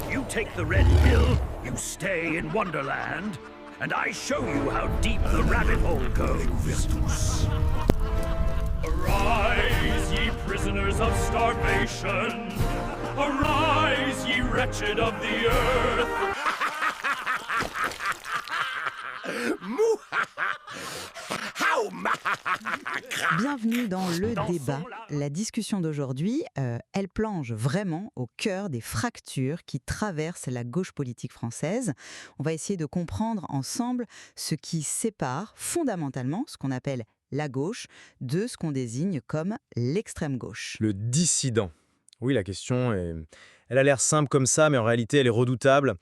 You take the red pill, you stay in Wonderland, and I show you how deep the rabbit hole goes. Arise, ye prisoners of starvation. Arise, ye wretched of the earth. Bienvenue dans le débat. La discussion d'aujourd'hui, elle plonge vraiment au cœur des fractures qui traversent la gauche politique française. On va essayer de comprendre ensemble ce qui sépare fondamentalement ce qu'on appelle la gauche de ce qu'on désigne comme l'extrême gauche. Le dissident. Oui, la question elle a l'air simple comme ça, mais en réalité, elle est redoutable.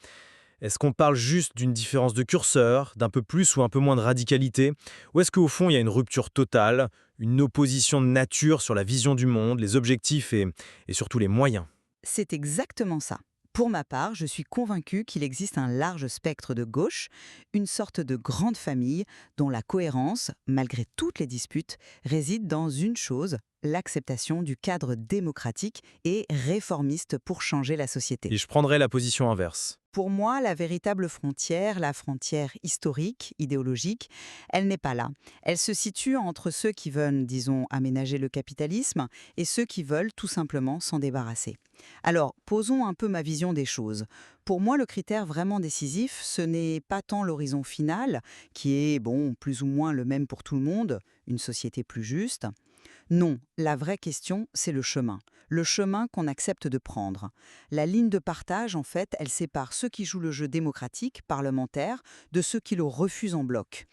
Est-ce qu'on parle juste d'une différence de curseur, d'un peu plus ou un peu moins de radicalité? Ou est-ce qu'au fond, il y a une rupture totale, une opposition de nature sur la vision du monde, les objectifs et surtout les moyens? C'est exactement ça. Pour ma part, je suis convaincue qu'il existe un large spectre de gauche, une sorte de grande famille dont la cohérence, malgré toutes les disputes, réside dans une chose, l'acceptation du cadre démocratique et réformiste pour changer la société. Et je prendrais la position inverse. Pour moi, la véritable frontière, la frontière historique, idéologique, elle n'est pas là. Elle se situe entre ceux qui veulent, disons, aménager le capitalisme et ceux qui veulent tout simplement s'en débarrasser. Alors, posons un peu ma vision des choses. Pour moi, le critère vraiment décisif, ce n'est pas tant l'horizon final, qui est, plus ou moins le même pour tout le monde, une société plus juste. Non, la vraie question, c'est le chemin qu'on accepte de prendre. La ligne de partage, en fait, elle sépare ceux qui jouent le jeu démocratique, parlementaire, de ceux qui le refusent en bloc.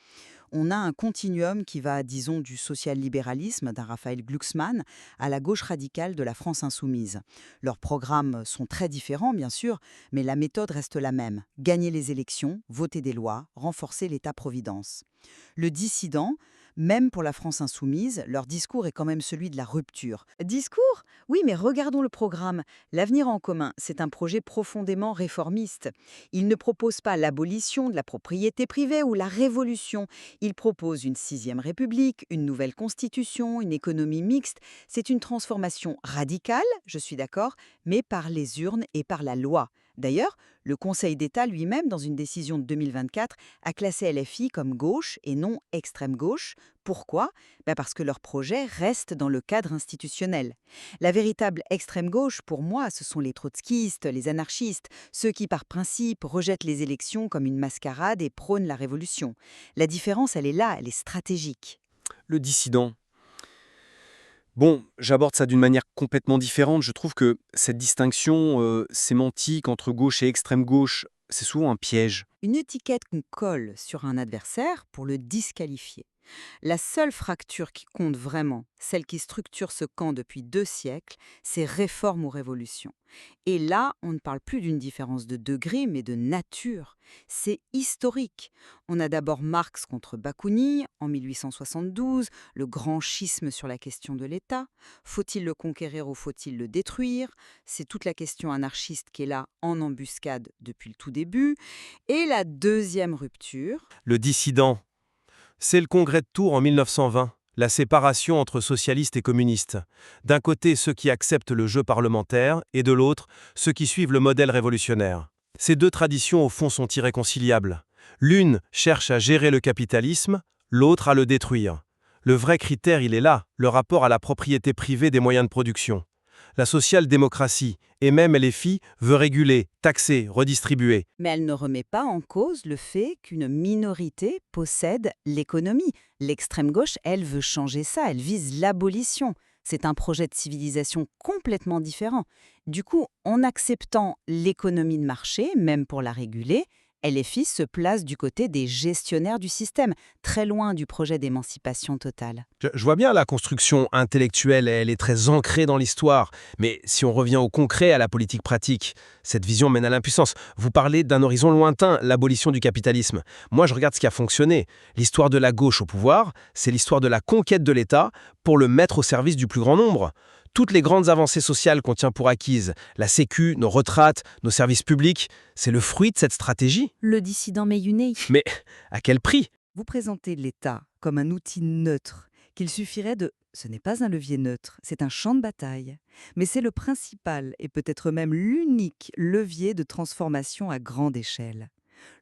On a un continuum qui va, disons, du social-libéralisme d'un Raphaël Glucksmann à la gauche radicale de la France insoumise. Leurs programmes sont très différents, bien sûr, mais la méthode reste la même. Gagner les élections, voter des lois, renforcer l'État-providence. Le dissident, même pour la France insoumise, leur discours est quand même celui de la rupture. Discours ? Oui, mais regardons le programme. L'Avenir en commun, c'est un projet profondément réformiste. Il ne propose pas l'abolition de la propriété privée ou la révolution. Il propose une 6e République, une nouvelle constitution, une économie mixte. C'est une transformation radicale, je suis d'accord, mais par les urnes et par la loi. D'ailleurs, le Conseil d'État lui-même, dans une décision de 2024, a classé LFI comme gauche et non extrême gauche. Pourquoi ? Parce que leur projet reste dans le cadre institutionnel. La véritable extrême gauche, pour moi, ce sont les trotskistes, les anarchistes, ceux qui, par principe, rejettent les élections comme une mascarade et prônent la révolution. La différence, elle est là, elle est stratégique. Le dissident. J'aborde ça d'une manière complètement différente. Je trouve que cette distinction sémantique entre gauche et extrême gauche, c'est souvent un piège. Une étiquette qu'on colle sur un adversaire pour le disqualifier. La seule fracture qui compte vraiment, celle qui structure ce camp depuis 2 siècles, c'est réforme ou révolution. Et là, on ne parle plus d'une différence de degré, mais de nature. C'est historique. On a d'abord Marx contre Bakouni, en 1872, le grand schisme sur la question de l'État. Faut-il le conquérir ou faut-il le détruire ? C'est toute la question anarchiste qui est là en embuscade depuis le tout début. Et la 2e rupture... Le dissident. C'est le congrès de Tours en 1920, la séparation entre socialistes et communistes. D'un côté, ceux qui acceptent le jeu parlementaire, et de l'autre, ceux qui suivent le modèle révolutionnaire. Ces 2 traditions, au fond, sont irréconciliables. L'une cherche à gérer le capitalisme, l'autre à le détruire. Le vrai critère, il est là, le rapport à la propriété privée des moyens de production. La social-démocratie, et même LFI, veut réguler, taxer, redistribuer. Mais elle ne remet pas en cause le fait qu'une minorité possède l'économie. L'extrême gauche, elle veut changer ça, elle vise l'abolition. C'est un projet de civilisation complètement différent. Du coup, en acceptant l'économie de marché, même pour la réguler, LFI se place du côté des gestionnaires du système, très loin du projet d'émancipation totale. Je vois bien la construction intellectuelle, elle est très ancrée dans l'histoire. Mais si on revient au concret, à la politique pratique, cette vision mène à l'impuissance. Vous parlez d'un horizon lointain, l'abolition du capitalisme. Moi, je regarde ce qui a fonctionné. L'histoire de la gauche au pouvoir, c'est l'histoire de la conquête de l'État pour le mettre au service du plus grand nombre. Toutes les grandes avancées sociales qu'on tient pour acquises, la sécu, nos retraites, nos services publics, c'est le fruit de cette stratégie. Le dissident Meyuné. Mais à quel prix? Vous présentez l'État comme un outil neutre, qu'il suffirait de... Ce n'est pas un levier neutre, c'est un champ de bataille. Mais c'est le principal et peut-être même l'unique levier de transformation à grande échelle.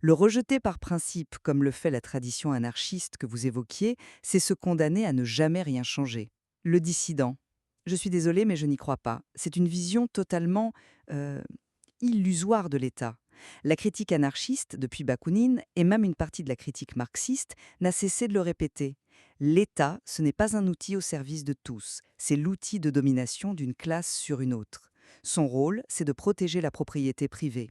Le rejeter par principe, comme le fait la tradition anarchiste que vous évoquiez, c'est se condamner à ne jamais rien changer. Le dissident. Je suis désolée, mais je n'y crois pas. C'est une vision totalement illusoire de l'État. La critique anarchiste, depuis Bakounine, et même une partie de la critique marxiste, n'a cessé de le répéter. L'État, ce n'est pas un outil au service de tous, c'est l'outil de domination d'une classe sur une autre. Son rôle, c'est de protéger la propriété privée.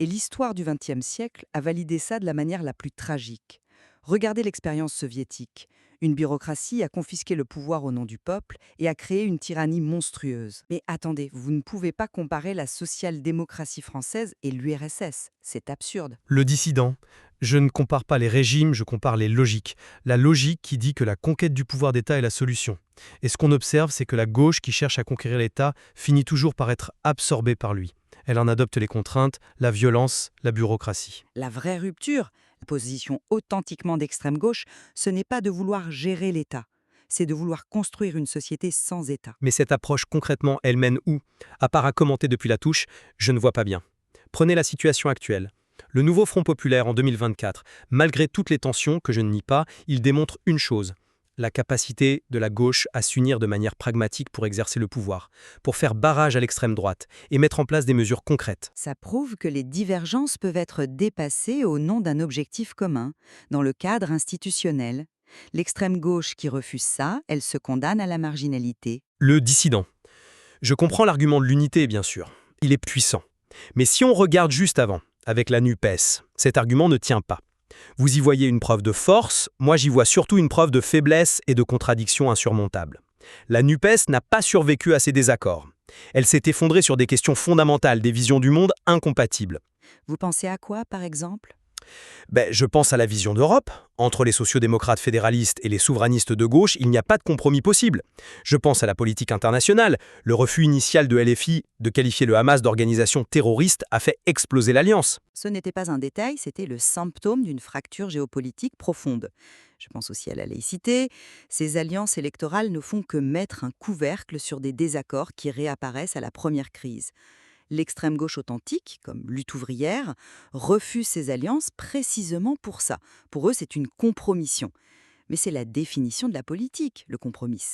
Et l'histoire du XXe siècle a validé ça de la manière la plus tragique. Regardez l'expérience soviétique. Une bureaucratie a confisqué le pouvoir au nom du peuple et a créé une tyrannie monstrueuse. Mais attendez, vous ne pouvez pas comparer la social-démocratie française et l'URSS. C'est absurde. Le dissident. Je ne compare pas les régimes, je compare les logiques. La logique qui dit que la conquête du pouvoir d'État est la solution. Et ce qu'on observe, c'est que la gauche qui cherche à conquérir l'État finit toujours par être absorbée par lui. Elle en adopte les contraintes, la violence, la bureaucratie. La vraie rupture, la position authentiquement d'extrême gauche, ce n'est pas de vouloir gérer l'État, c'est de vouloir construire une société sans État. Mais cette approche concrètement, elle mène où? À part à commenter depuis la touche, je ne vois pas bien. Prenez la situation actuelle. Le nouveau Front populaire en 2024, malgré toutes les tensions que je ne nie pas, il démontre une chose. La capacité de la gauche à s'unir de manière pragmatique pour exercer le pouvoir, pour faire barrage à l'extrême droite et mettre en place des mesures concrètes. Ça prouve que les divergences peuvent être dépassées au nom d'un objectif commun, dans le cadre institutionnel. L'extrême gauche qui refuse ça, elle se condamne à la marginalité. Le dissident. Je comprends l'argument de l'unité, bien sûr. Il est puissant. Mais si on regarde juste avant, avec la NUPES, cet argument ne tient pas. Vous y voyez une preuve de force, moi j'y vois surtout une preuve de faiblesse et de contradiction insurmontable. La NUPES n'a pas survécu à ces désaccords. Elle s'est effondrée sur des questions fondamentales, des visions du monde incompatibles. Vous pensez à quoi, par exemple ? Je pense à la vision d'Europe. Entre les sociodémocrates fédéralistes et les souverainistes de gauche, il n'y a pas de compromis possible. Je pense à la politique internationale. Le refus initial de LFI de qualifier le Hamas d'organisation terroriste a fait exploser l'alliance. Ce n'était pas un détail, c'était le symptôme d'une fracture géopolitique profonde. Je pense aussi à la laïcité. Ces alliances électorales ne font que mettre un couvercle sur des désaccords qui réapparaissent à la première crise. L'extrême gauche authentique, comme Lutte ouvrière, refuse ces alliances précisément pour ça. Pour eux, c'est une compromission. Mais c'est la définition de la politique, le compromis.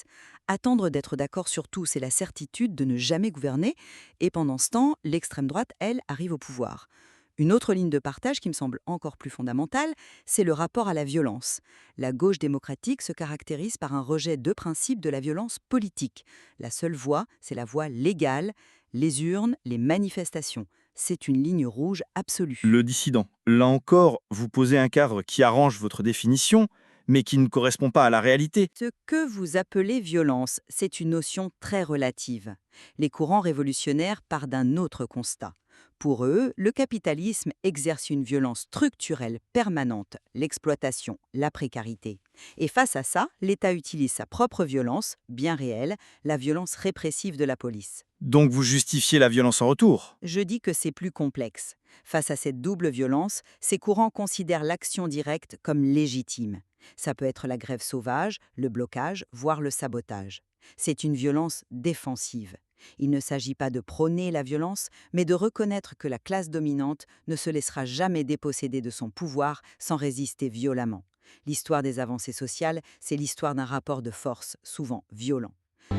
Attendre d'être d'accord sur tout, c'est la certitude de ne jamais gouverner. Et pendant ce temps, l'extrême droite, elle, arrive au pouvoir. Une autre ligne de partage qui me semble encore plus fondamentale, c'est le rapport à la violence. La gauche démocratique se caractérise par un rejet de principe de la violence politique. La seule voie, c'est la voie légale, les urnes, les manifestations. C'est une ligne rouge absolue. Le dissident. Là encore, vous posez un cadre qui arrange votre définition, mais qui ne correspond pas à la réalité. Ce que vous appelez violence, c'est une notion très relative. Les courants révolutionnaires partent d'un autre constat. Pour eux, le capitalisme exerce une violence structurelle permanente, l'exploitation, la précarité. Et face à ça, l'État utilise sa propre violence, bien réelle, la violence répressive de la police. Donc vous justifiez la violence en retour. Je dis que c'est plus complexe. Face à cette double violence, ces courants considèrent l'action directe comme légitime. Ça peut être la grève sauvage, le blocage, voire le sabotage. C'est une violence défensive. Il ne s'agit pas de prôner la violence, mais de reconnaître que la classe dominante ne se laissera jamais déposséder de son pouvoir sans résister violemment. L'histoire des avancées sociales, c'est l'histoire d'un rapport de force, souvent violent.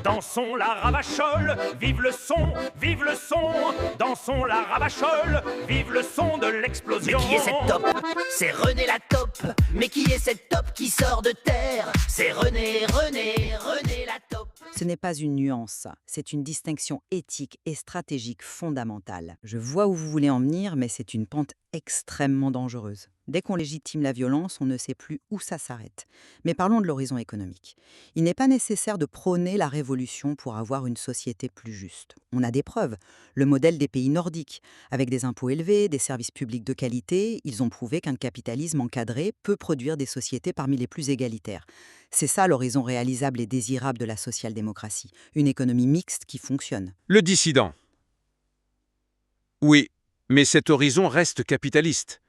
Dansons la ravachole, vive le son, vive le son. Dansons la ravachole, vive le son de l'explosion. Mais qui est cette top? C'est René la top. Mais qui est cette top qui sort de terre? C'est René la top. Ce n'est pas une nuance, c'est une distinction éthique et stratégique fondamentale. Je vois où vous voulez en venir, mais c'est une pente extrêmement dangereuse. Dès qu'on légitime la violence, on ne sait plus où ça s'arrête. Mais parlons de l'horizon économique. Il n'est pas nécessaire de prôner la révolution pour avoir une société plus juste. On a des preuves. Le modèle des pays nordiques. Avec des impôts élevés, des services publics de qualité, ils ont prouvé qu'un capitalisme encadré peut produire des sociétés parmi les plus égalitaires. C'est ça l'horizon réalisable et désirable de la social-démocratie. Une économie mixte qui fonctionne. Le dissident. Oui, mais cet horizon reste capitaliste.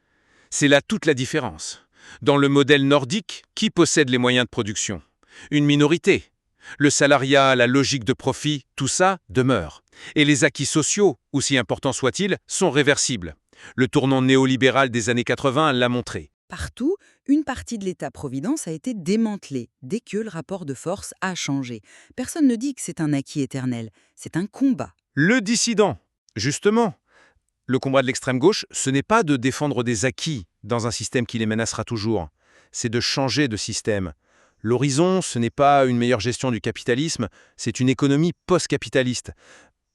C'est là toute la différence. Dans le modèle nordique, qui possède les moyens de production? Une minorité. Le salariat, la logique de profit, tout ça demeure. Et les acquis sociaux, aussi importants soient-ils, sont réversibles. Le tournant néolibéral des années 80 l'a montré. Partout, une partie de l'État-providence a été démantelée dès que le rapport de force a changé. Personne ne dit que c'est un acquis éternel, c'est un combat. Le dissident. Justement. Le combat de l'extrême gauche, ce n'est pas de défendre des acquis dans un système qui les menacera toujours. C'est de changer de système. L'horizon, ce n'est pas une meilleure gestion du capitalisme, c'est une économie post-capitaliste.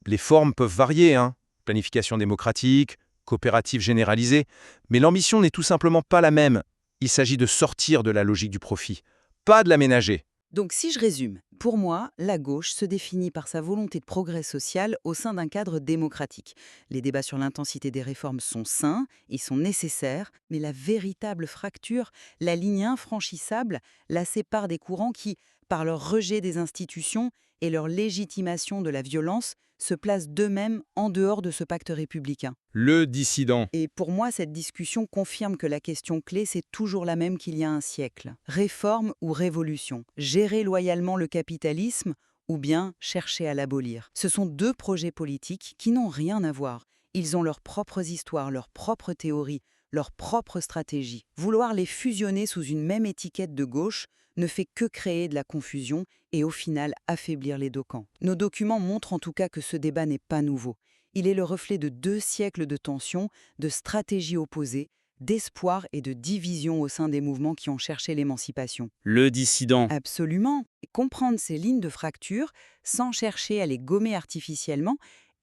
Les formes peuvent varier, planification démocratique, coopérative généralisée, mais l'ambition n'est tout simplement pas la même. Il s'agit de sortir de la logique du profit, pas de l'aménager. Donc si je résume, pour moi, la gauche se définit par sa volonté de progrès social au sein d'un cadre démocratique. Les débats sur l'intensité des réformes sont sains, ils sont nécessaires, mais la véritable fracture, la ligne infranchissable, la sépare des courants qui, par leur rejet des institutions et leur légitimation de la violence, se placent d'eux-mêmes en dehors de ce pacte républicain. Le dissident. Et pour moi, cette discussion confirme que la question clé, c'est toujours la même qu'il y a un siècle. Réforme ou révolution? Gérer loyalement le capitalisme ou bien chercher à l'abolir? Ce sont deux projets politiques qui n'ont rien à voir. Ils ont leurs propres histoires, leurs propres théories, leurs propres stratégies. Vouloir les fusionner sous une même étiquette de gauche ne fait que créer de la confusion et au final affaiblir les deux camps. Nos documents montrent en tout cas que ce débat n'est pas nouveau. Il est le reflet de 2 siècles de tensions, de stratégies opposées, d'espoir et de division au sein des mouvements qui ont cherché l'émancipation. Le dissident. Absolument. Et comprendre ces lignes de fracture sans chercher à les gommer artificiellement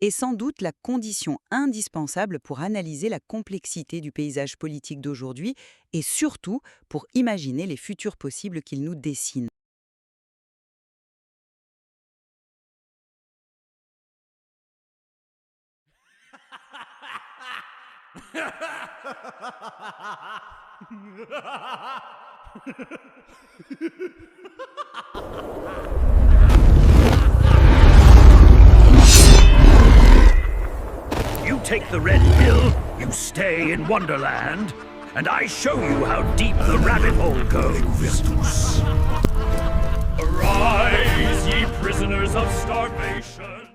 est sans doute la condition indispensable pour analyser la complexité du paysage politique d'aujourd'hui et surtout pour imaginer les futurs possibles qu'il nous dessine. You take the red pill, you stay in Wonderland, and I show you how deep the rabbit hole goes. Arise, ye prisoners of starvation.